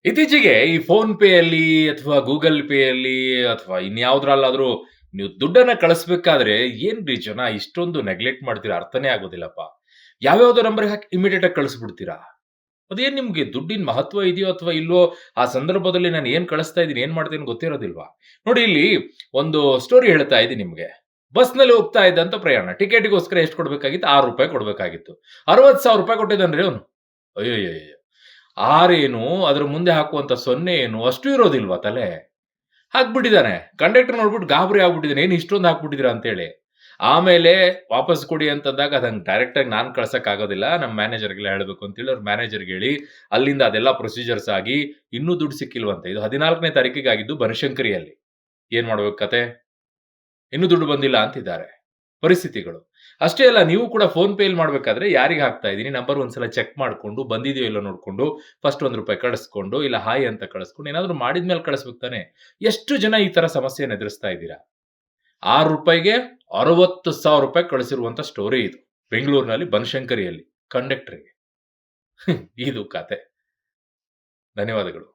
ಇತ್ತೀಚೆಗೆ ಈ phone pay ಅಲ್ಲಿ ಅಥವಾ ಗೂಗಲ್ ಪೇ ಅಲ್ಲಿ ಅಥವಾ ಇನ್ಯಾವುದ್ರಲ್ಲಾದ್ರೂ ನೀವು ದುಡ್ಡನ್ನ ಕಳಿಸ್ಬೇಕಾದ್ರೆ ಏನ್ರಿ ಜನ ಇಷ್ಟೊಂದು ನೆಗ್ಲೆಕ್ಟ್ ಮಾಡ್ತೀರಾ ಅರ್ಥನೇ ಆಗೋದಿಲ್ಲಪ್ಪ. ಯಾವ್ಯಾವ್ದೋ ನಂಬರ್‌ಗೆ ಹಾಕಿ ಇಮಿಡಿಯೇಟ್ ಆಗಿ ಕಳಿಸ್ಬಿಡ್ತೀರಾ. ಅದೇನ್ ನಿಮ್ಗೆ ದುಡ್ಡಿನ ಮಹತ್ವ ಇದೆಯೋ ಅಥವಾ ಇಲ್ವೋ ಆ ಸಂದರ್ಭದಲ್ಲಿ ನಾನು ಏನ್ ಕಳಿಸ್ತಾ ಇದ್ದೀನಿ, ಏನ್ ಮಾಡ್ತೀನಿ ಗೊತ್ತಿರೋದಿಲ್ವಾ? ನೋಡಿ ಇಲ್ಲಿ ಒಂದು ಸ್ಟೋರಿ ಹೇಳ್ತಾ ಇದ್ದೀನಿ ನಿಮ್ಗೆ. ಬಸ್‌ನಲ್ಲಿ ಹೋಗ್ತಾ ಇದ್ದಂತ ಪ್ರಯಾಣ. ಟಿಕೆಟ್‌ಗೋಸ್ಕರ ಎಷ್ಟು ಕೊಡ್ಬೇಕಾಗಿತ್ತು? ₹6 ಕೊಡ್ಬೇಕಾಗಿತ್ತು. ₹60,000 ಕೊಟ್ಟಿದ್ದಾನ್ರಿ ಅವನು. ಅಯ್ಯಯ್ಯಯ್ಯೋ! 6 ಏನು, ಅದ್ರ ಮುಂದೆ ಹಾಕುವಂತ 0 ಏನು ಅಷ್ಟು ಇರೋದಿಲ್ವಾ ತಲೆ? ಹಾಕ್ಬಿಟ್ಟಿದ್ದಾನೆ. ಕಂಡಕ್ಟರ್ ನೋಡ್ಬಿಟ್ಟು ಗಾಬರಿ ಆಗ್ಬಿಟ್ಟಿದ್ದಾನೆ. ಏನು ಇಷ್ಟೊಂದು ಹಾಕ್ಬಿಟ್ಟಿದ್ದೀರಾ ಅಂತೇಳಿ. ಆಮೇಲೆ ವಾಪಸ್ ಕೊಡಿ ಅಂತಂದಾಗ ಅದಂಗ್ ಡೈರೆಕ್ಟ್ ಆಗಿ ನಾನ್ ಕಳ್ಸಕ್ ಆಗೋದಿಲ್ಲ. ನಮ್ಮ ಮ್ಯಾನೇಜರ್‌ಗೆಲ್ಲ ಹೇಳ್ಬೇಕು ಅಂತೇಳಿ ಅವ್ರ ಮ್ಯಾನೇಜರ್‌ಗೆ ಹೇಳಿ, ಅಲ್ಲಿಂದ ಅದೆಲ್ಲ ಪ್ರೊಸೀಜರ್ಸ್ ಆಗಿ ಇನ್ನೂ ದುಡ್ಡು ಸಿಕ್ಕಿಲ್ವಂತೆ. ಇದು 14ನೇ ತಾರೀಕಿಗೆ ಆಗಿದ್ದು ಬನಶಂಕರಿಯಲ್ಲಿ. ಏನ್ ಮಾಡ್ಬೇಕು ಕತೆ? ಇನ್ನೂ ದುಡ್ಡು ಬಂದಿಲ್ಲ ಅಂತಿದ್ದಾರೆ. ಪರಿಸ್ಥಿತಿಗಳು. ಅಷ್ಟೇ ಅಲ್ಲ ನೀವು ಕೂಡ ಫೋನ್ ಪೇಲಿ ಮಾಡ್ಬೇಕಾದ್ರೆ ಯಾರಿಗೆ ಹಾಕ್ತಾ ಇದ್ದೀನಿ ನಂಬರ್ ಒಂದ್ಸಲ ಚೆಕ್ ಮಾಡ್ಕೊಂಡು ಬಂದಿದೆಯೋ ಇಲ್ಲೋ ನೋಡ್ಕೊಂಡು ಫಸ್ಟ್ ₹1 ಕಳಿಸ್ಕೊಂಡು ಇಲ್ಲ ಹಾಯ್ ಅಂತ ಕಳಿಸ್ಕೊಂಡು ಏನಾದ್ರು ಮಾಡಿದ್ಮೇಲೆ ಕಳಿಸ್ಬೇಕು ತಾನೆ. ಎಷ್ಟು ಜನ ಈ ತರ ಸಮಸ್ಯೆಯನ್ನು ಎದುರಿಸ್ತಾ ಇದ್ದೀರಾ? ₹6ಗೆ ₹60,000 ಕಳಿಸಿರುವಂತ ಸ್ಟೋರಿ ಇದು. ಬೆಂಗಳೂರಿನಲ್ಲಿ ಬನಶಂಕರಿಯಲ್ಲಿ ಕಂಡಕ್ಟರ್‌ಗೆ. ಇದು ಕತೆ. ಧನ್ಯವಾದಗಳು.